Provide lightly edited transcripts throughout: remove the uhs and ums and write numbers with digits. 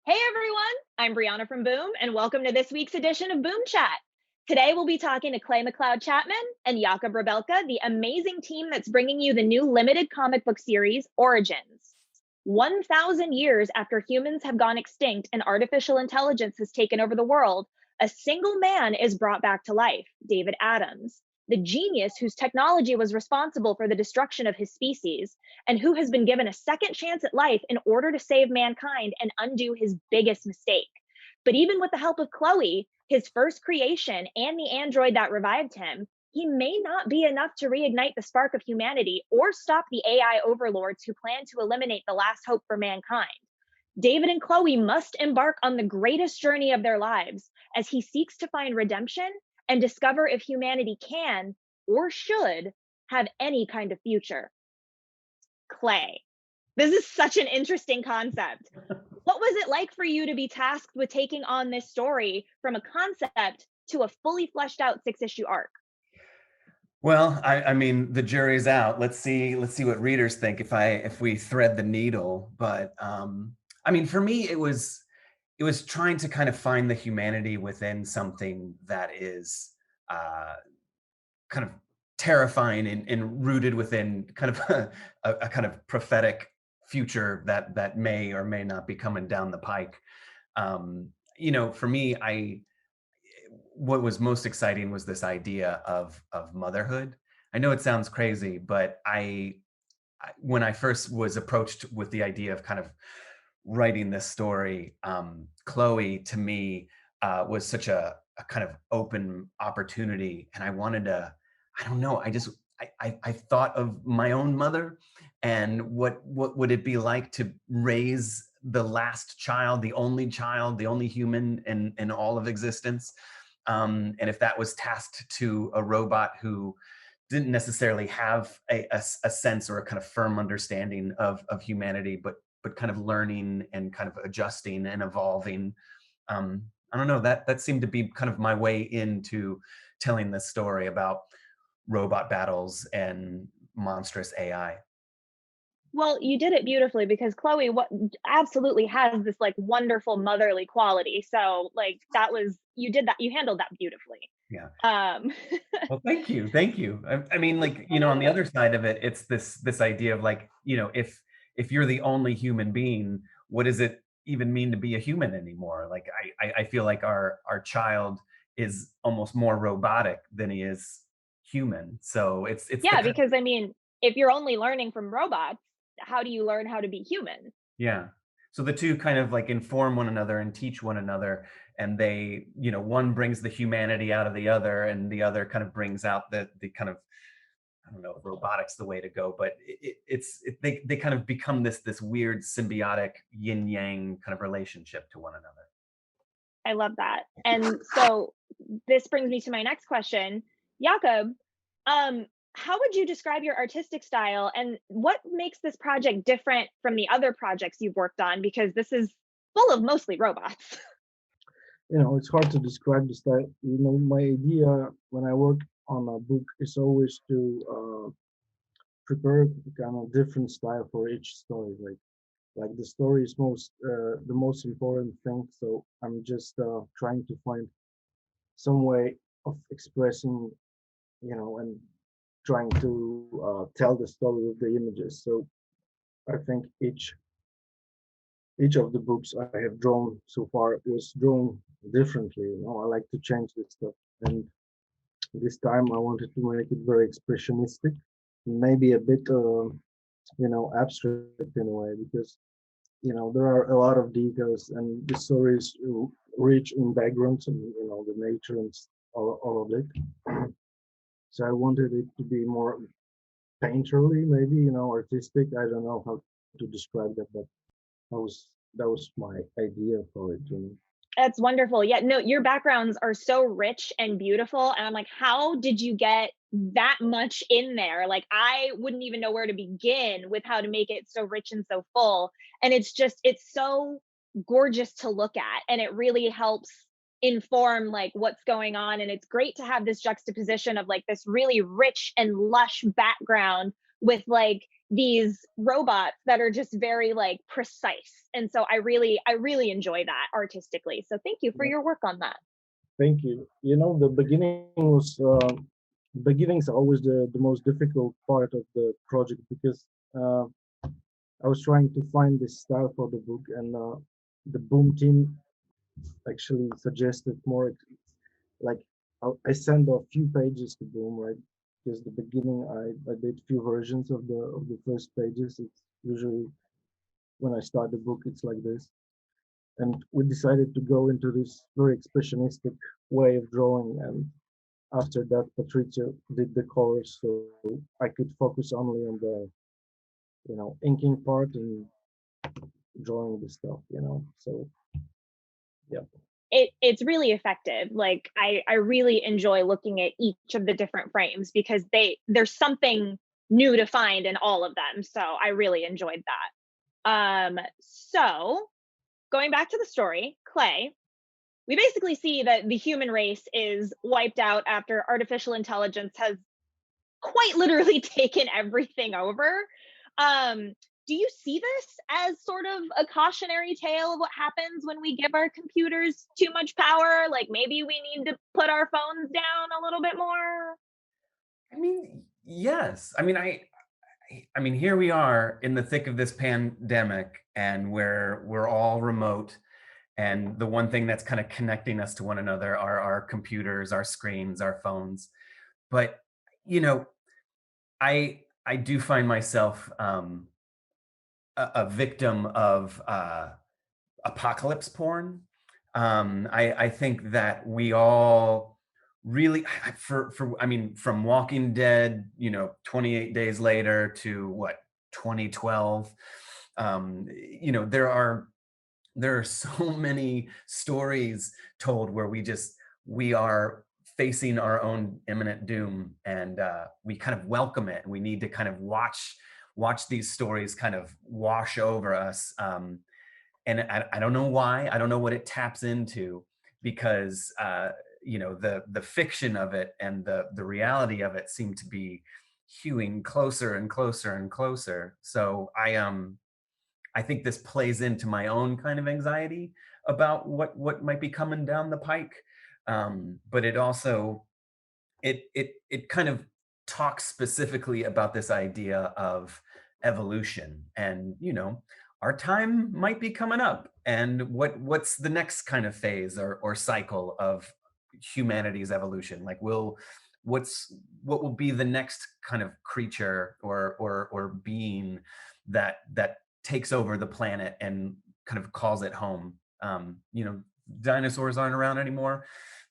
Hey everyone, I'm Breanna from Boom, and welcome to this week's edition of Boom Chat. Today we'll be talking to McLeod Chapman and Jakub Rebelka, the amazing team that's bringing you the new limited comic book series, Origins. 1,000 years after humans have gone extinct and artificial intelligence has taken over the world, a single man is brought back to life, David Adams, the genius whose technology was responsible for the destruction of his species, and who has been given a second chance at life in order to save mankind and undo his biggest mistake. But even with the help of Chloe, his first creation, and the android that revived him, he may not be enough to reignite the spark of humanity or stop the AI overlords who plan to eliminate the last hope for mankind. David and Chloe must embark on the greatest journey of their lives as he seeks to find redemption and discover if humanity can or should have any kind of future. Clay. This is such an interesting concept. What was it like for you to be tasked with taking on this story from a concept to a fully fleshed out 6-issue arc? Well, I mean, the jury's out. Let's see what readers think if we thread the needle. But I mean, for me, it was trying to kind of find the humanity within something that is uh, kind of terrifying and rooted within kind of a kind of prophetic future that may or may not be coming down the pike. For me, I what was most exciting was this idea of motherhood. I know it sounds crazy, but when I first was approached with the idea of kind of writing this story, Chloe to me was such a kind of open opportunity, and I wanted to. I don't know. I thought of my own mother, and what would it be like to raise the last child, the only human in all of existence, and if that was tasked to a robot who didn't necessarily have a sense or a kind of firm understanding of humanity, but kind of learning and kind of adjusting and evolving. I don't know, that seemed to be kind of my way into telling this story about robot battles and monstrous AI. Well, you did it beautifully because Chloe what absolutely has this like wonderful motherly quality. So like that was you did that you handled that beautifully. Yeah. Um Well, thank you, thank you. I mean, like, on the yeah. other side of it, it's this idea of like, if you're the only human being, what does it even mean to be a human anymore? Like, I feel like our child is almost more robotic than he is human. So it's the Yeah, kind because I mean, if you're only learning from robots, how do you learn how to be human? Yeah. So the two kind of like inform one another and teach one another, and one brings the humanity out of the other, and the other kind of brings out the kind of, I don't know if robotics the way to go, but they kind of become this weird symbiotic yin yang kind of relationship to one another. I love that. And so this brings me to my next question. Jakob, um, how would you describe your artistic style and what makes this project different from the other projects you've worked on? Because this is full of mostly robots. It's hard to describe the style. My idea when I work on a book is always to prepare kind of different style for each story. Like the story is the most important thing. So I'm just trying to find some way of expressing, and trying to tell the story with the images. So I think each of the books I have drawn so far was drawn differently. I like to change this stuff, and this time I wanted to make it very expressionistic, maybe a bit, abstract in a way, because there are a lot of details, and the story is rich in backgrounds and the nature and all of it. So I wanted it to be more painterly, maybe artistic. I don't know how to describe that, but that was that was my idea for it. That's wonderful. Yeah, no, your backgrounds are so rich and beautiful. And I'm like, how did you get that much in there? Like, I wouldn't even know where to begin with how to make it so rich and so full. And it's so gorgeous to look at. And it really helps inform like what's going on. And it's great to have this juxtaposition of like this really rich and lush background with like these robots that are just very like precise. And so I really enjoy that artistically. So thank you for Yeah, your work on that. thank you. You know, beginnings are always the most difficult part of the project because uh, I was trying to find this style for the book, and the Boom team actually suggested more like I sent a few pages to Boom, right? Because the beginning I did few versions of the first pages. It's usually when I start the book, it's like this. And we decided to go into this very expressionistic way of drawing. And after that, Patricia did the colors, so I could focus only on the inking part and drawing the stuff. So yeah. It's really effective. Like I really enjoy looking at each of the different frames because there's something new to find in all of them. So I really enjoyed that. So going back to the story, Clay, we basically see that the human race is wiped out after artificial intelligence has quite literally taken everything over. Um, do you see this as sort of a cautionary tale of what happens when we give our computers too much power? Like maybe we need to put our phones down a little bit more? I mean, yes. I mean, here we are in the thick of this pandemic, and we're all remote. And the one thing that's kind of connecting us to one another are our computers, our screens, our phones. But you know, I do find myself a victim of apocalypse porn. I think that we all really I mean, from Walking Dead, 28 days later to what, 2012. There are so many stories told where we are facing our own imminent doom, and we kind of welcome it. We need to kind of watch these stories kind of wash over us. And I don't know why. I don't know what it taps into, because the fiction of it and the reality of it seem to be hewing closer and closer and closer. So I think this plays into my own kind of anxiety about what might be coming down the pike. But it also it kind of talks specifically about this idea of evolution, and our time might be coming up, and what's the next kind of phase or cycle of humanity's evolution. Like, what will be the next kind of creature or being that takes over the planet and kind of calls it home. Dinosaurs aren't around anymore.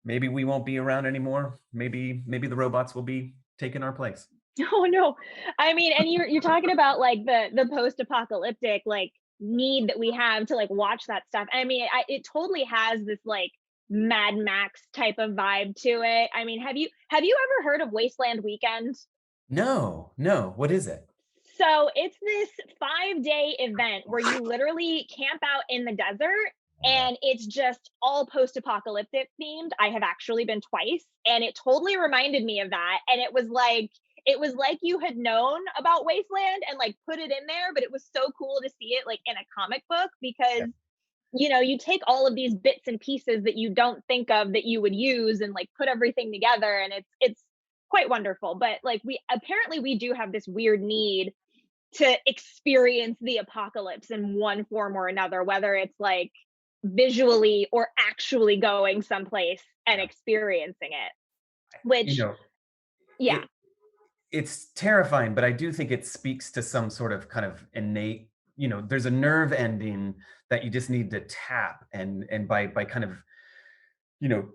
Maybe we won't be around anymore. Maybe the robots will be taking our place. Oh no. I mean, and you're talking about like the post-apocalyptic like need that we have to like watch that stuff. I mean, it totally has this like Mad Max type of vibe to it. I mean, have you ever heard of Wasteland Weekend? No. What is it? So it's this 5-day event where you literally camp out in the desert, and it's just all post-apocalyptic themed. I have actually been twice, and it totally reminded me of that. And it was like you had known about Wasteland and like put it in there, but it was so cool to see it like in a comic book because Yeah. you take all of these bits and pieces that you don't think of that you would use and like put everything together, and it's quite wonderful. But like we do have this weird need to experience the apocalypse in one form or another, whether it's like visually or actually going someplace and Yeah. experiencing it. You Which, know, yeah, it it's terrifying, but I do think it speaks to some sort of kind of innate, there's a nerve ending that you just need to tap, and by kind of, you know,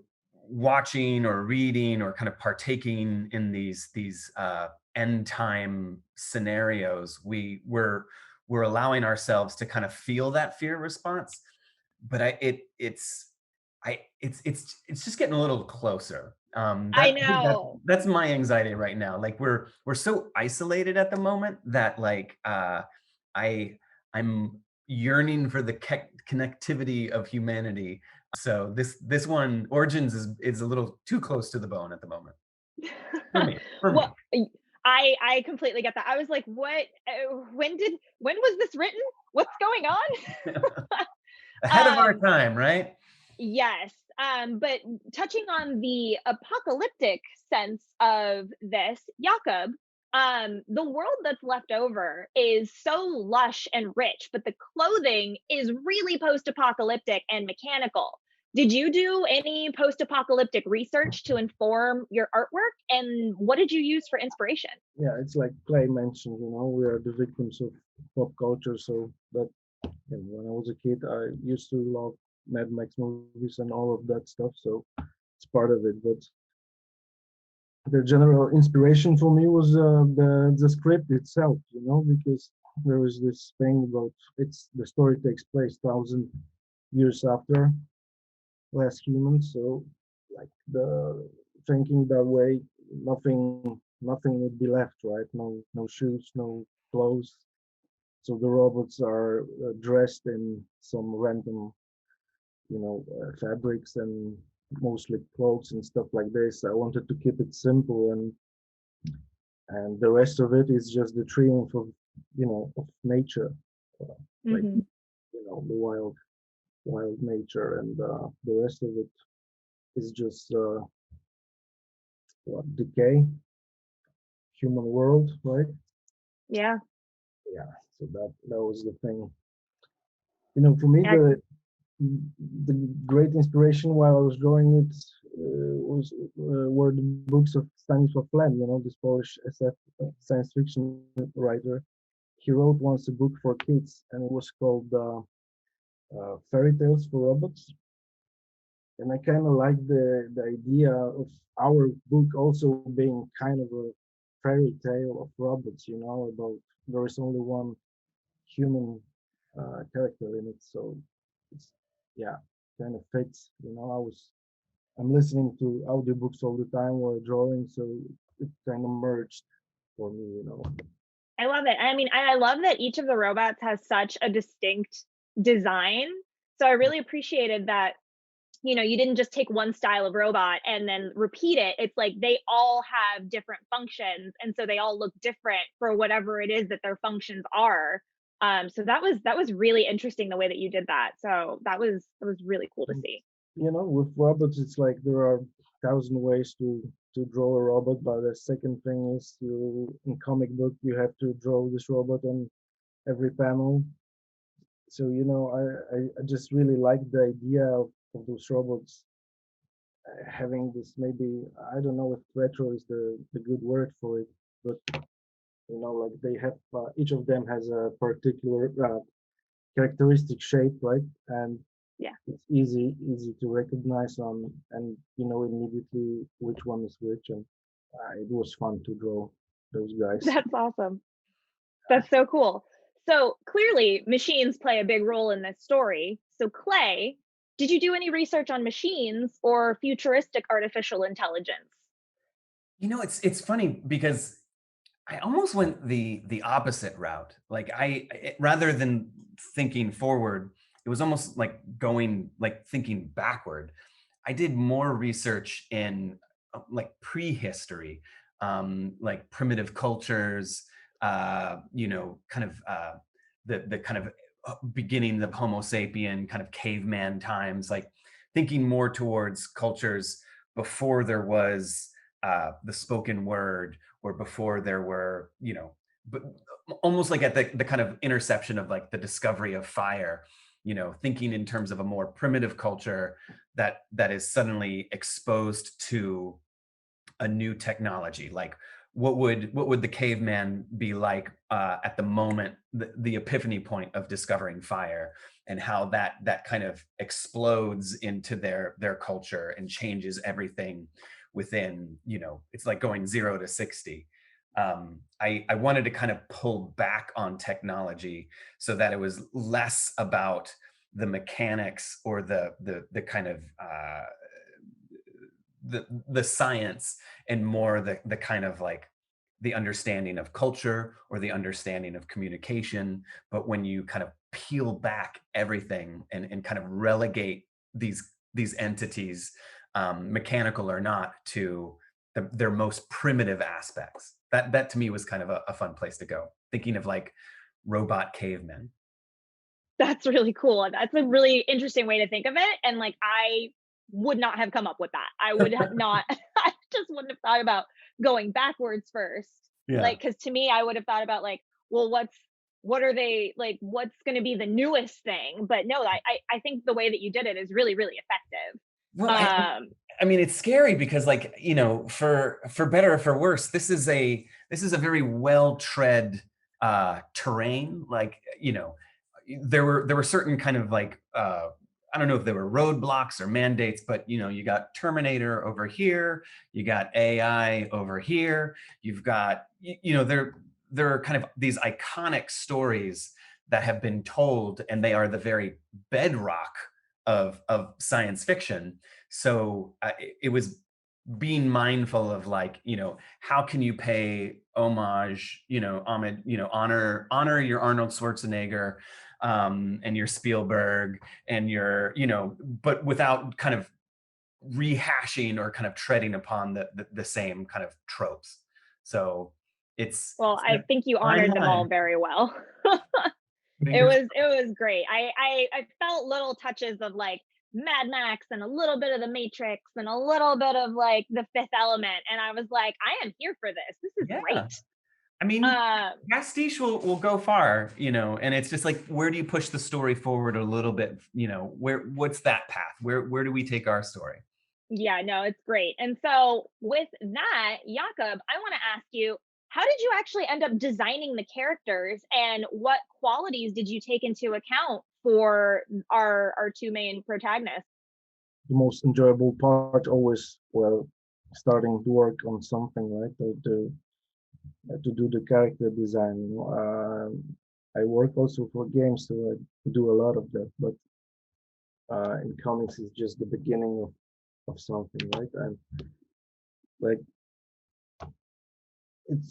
watching or reading or kind of partaking in these end time scenarios, we're allowing ourselves to kind of feel that fear response. But it's just getting a little closer. I I think know. that's my anxiety right now. Like, we're so isolated at the moment that, like, I'm yearning for the connectivity of humanity. So this one, Origins, is a little too close to the bone at the moment for me. For Well, me. I completely get that. I was like, what? When was this written? What's going on? Ahead of our um, time, right? yes. But touching on the apocalyptic sense of this, Jakub, the world that's left over is so lush and rich, but the clothing is really post-apocalyptic and mechanical. Did you do any post-apocalyptic research to inform your artwork? And what did you use for inspiration? Yeah, it's like Clay mentioned, we are the victims of pop culture. So that, when I was a kid, I used to love Mad Max movies and all of that stuff. So it's part of it. But the general inspiration for me was the script itself, because there is this thing about the story takes place 1,000 years after last human. So like the thinking that way, nothing would be left, right? No shoes, no clothes. So the robots are dressed in some random, fabrics and mostly clothes and stuff like this. I wanted to keep it simple, and the rest of it is just the triumph of nature, uh, like Hmm. the wild nature, and the rest of it is just what, decay, human world, right? Yeah. Yeah. So that was the thing. For me, I, the great inspiration while I was drawing it was were the books of Stanisław Lem, this Polish SF science fiction writer. He wrote once a book for kids, and it was called Fairy Tales for Robots. And I kind of like the idea of our book also being kind of a fairy tale of robots, about there is only one human character in it. So it's, yeah, kind of fits. I'm listening to audiobooks all the time while drawing, so it kind of merged for me. I love it. I mean, I love that each of the robots has such a distinct design. So I really appreciated that, you didn't just take one style of robot and then repeat it. It's like they all have different functions, and so they all look different for whatever it is that their functions are. So that was really interesting the way that you did that. So that was really cool to And, see. with robots, it's like there are 1,000 ways to draw a robot, but the second thing is in comic book you have to draw this robot on every panel. So I just really like the idea of those robots having this, maybe, I don't know if retro is the good word for it, but like they have, each of them has a particular characteristic shape, right? And Yeah. it's easy to recognize on, and immediately which one is which. And it was fun to draw those guys. That's awesome. That's so cool. So clearly, machines play a big role in this story. So, Clay, did you do any research on machines or futuristic artificial intelligence? It's funny because I almost went the opposite route. Like rather than thinking forward, it was almost like thinking backward. I did more research in like prehistory, like primitive cultures, kind of the kind of beginning of Homo sapien, kind of caveman times, like thinking more towards cultures before there was the spoken word, or before there were, but almost like at the kind of interception of like the discovery of fire, thinking in terms of a more primitive culture that is suddenly exposed to a new technology. Like what would the caveman be like at the moment, the epiphany point of discovering fire, and how that kind of explodes into their culture and changes everything within, it's like going 0 to 60. I wanted to kind of pull back on technology so that it was less about the mechanics or the kind of the science, and more the kind of like the understanding of culture or the understanding of communication. But when you kind of peel back everything and kind of relegate these entities, mechanical or not, to their most primitive aspects. That to me was kind of a fun place to go, thinking of like robot cavemen. That's really cool. That's a really interesting way to think of it. And like, I would not have come up with that. I would have not, I just wouldn't have thought about going backwards first. Yeah. Like, cause to me, I would have thought about like, well, what are they like, what's going to be the newest thing? But no, I think the way that you did it is really, really effective. Well, I mean, it's scary because, like, you know, for better or for worse, this is a very well tread terrain. Like, you know, there were certain kind of like I don't know if there were roadblocks or mandates, but you know, you got Terminator over here, you got AI over here, you've got you know, there are kind of these iconic stories that have been told, and they are the very bedrock of science fiction. So it was being mindful of, like, you know, how can you pay homage, you know, honor your Arnold Schwarzenegger, and your Spielberg and your, you know, but without kind of rehashing or kind of treading upon the same kind of tropes. So Well, it's I that think you fine honored them all line. very well. Putting It your was great. I felt little touches of like Mad Max and a little bit of the Matrix and a little bit of like the Fifth Element, and I was like, I am here for this. This is yeah. great. I mean, Um, pastiche will go far, you know, and it's just like, where do you push the story forward a little bit? You know, what's that path? Where do we take our story? yeah, no, it's great. And so with that, Jakub, I want to ask you, how did you actually end up designing the characters, and what qualities did you take into account for our two main protagonists? The most enjoyable part always, well, starting to work on something, right? To do the character design. You know, I work also for games, so I do a lot of that. But in comics, it's just the beginning of something, right? And like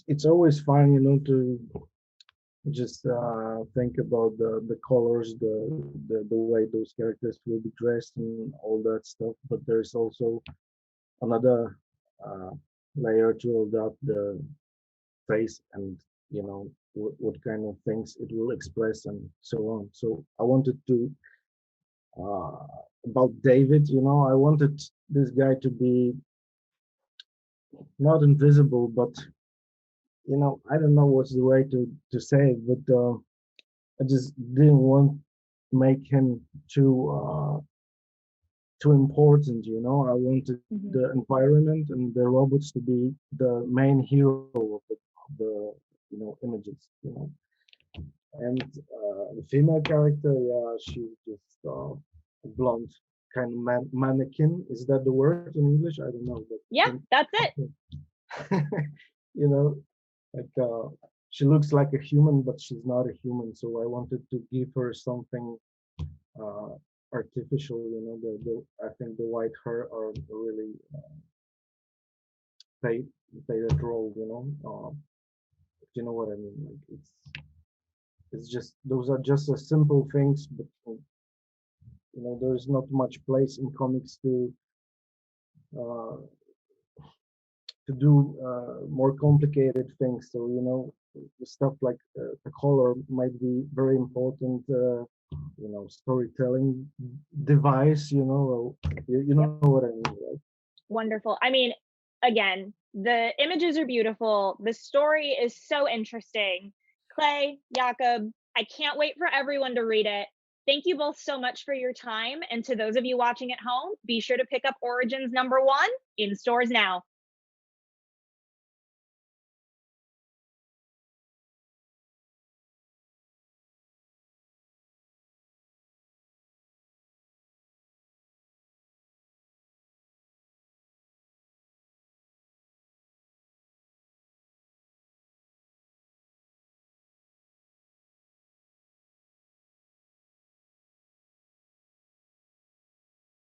it's always fun, you know, to just think about the colors, the way those characters will be dressed and all that stuff. But there's also another uh, layer to adapt the face and, you know, what kind of things it will express and so on. So I wanted to uh, about David, you know, I wanted this guy to be not invisible, but, you know, I don't know what's the way to say it, but I just didn't want to make him too important, you know. I wanted Mhm. the environment and the robots to be the main hero of the you know, images, you know. And the female character, yeah, she's just a blonde kind of mannequin. Is that the word in English? I don't know, but Yeah, that's it. you know, like she looks like a human, but she's not a human. So I wanted to give her something uh, artificial. You know, I think the white hair are really play play that role. You know, if you know what I mean. Like it's just those are just simple things, but you know, there's not much place in comics uh, to do more complicated things. So you know, the stuff like the color might be very important. You know, storytelling device. You know, you Yep. know what I mean, right? Wonderful. I mean, again, the images are beautiful. The story is so interesting. Clay, Jakub, I can't wait for everyone to read it. Thank you both so much for your time. And to those of you watching at home, be sure to pick up Origins #1 in stores now.